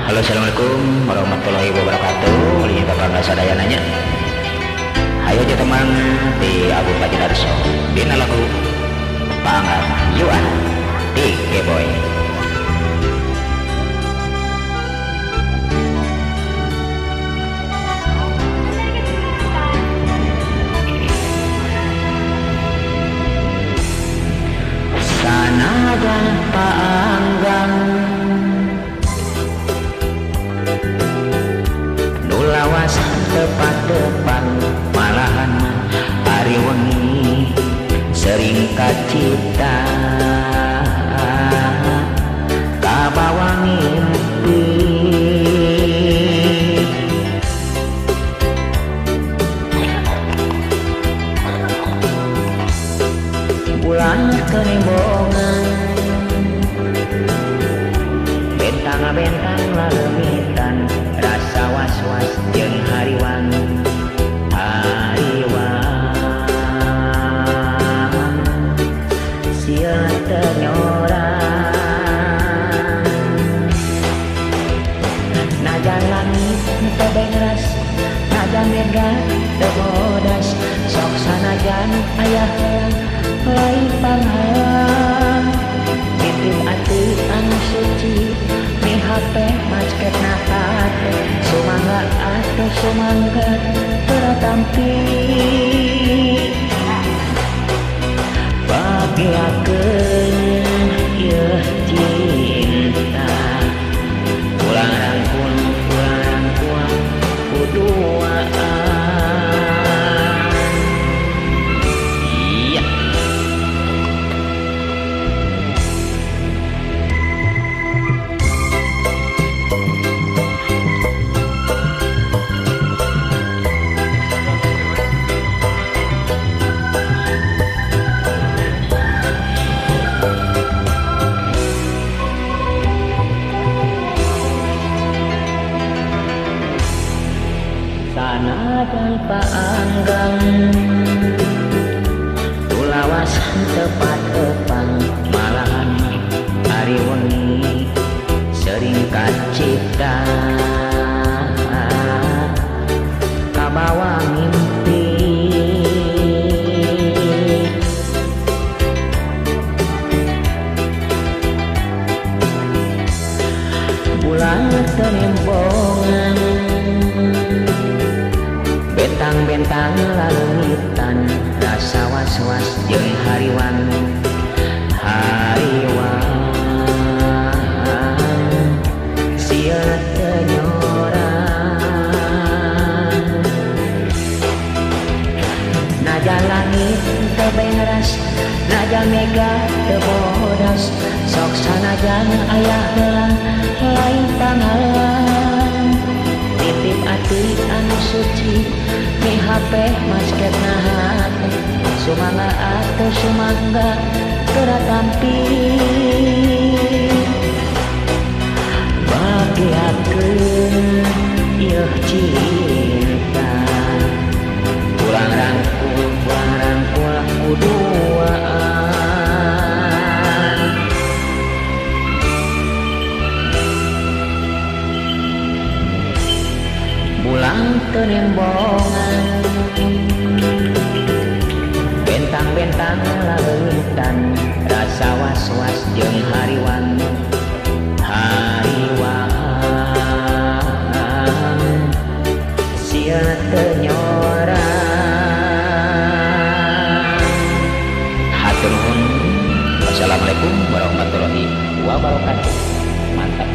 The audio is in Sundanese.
Halo, assalamualaikum warahmatullahi wabarakatuh. Ini bapak nggak sadaya nanya. Hayo aja teman di Abu Fajil Darso. Dina lagu Pangat Yuan di Keboy. Sanaga paanggang nulawas tepat depan malahan hari wengi sering kacita kabawa mimpi bulan kerimbongan bentang-bentang lalemitan rasa was-was jeung hariwang sieun teu nyorang najan langit teu bengras najan mega teu bodas sok sanajan aya lain panghalang titip ati anu suci di HP macet nakat sumangga atau sumangga teratampi bagiakeun ieu cinta ulang rangkul kuduaan iya. Sanajan paanggang tulawas tepat depan malahan hari wengi sering kacipta kabawa mimpi bulan terimbongan bentang-bentang lalemitan rasa was-was jeung hariwang sieun teu nyorang najan langit teu bengras najan mega teu bodas sok sanajan aya heula lain panghalang titip ati anu suci di HP masket nahat sumangga atau sumangga teratampi bagiakeun ieu cinta kurang rangkul kuduaan bulan kerimbongan bentang-bentang lalemitan rasa was-was jeung hariwang sieun teu nyorang. Hatur nuhun. Wassalamualaikum warahmatullahi wabarakatuh. Mantap.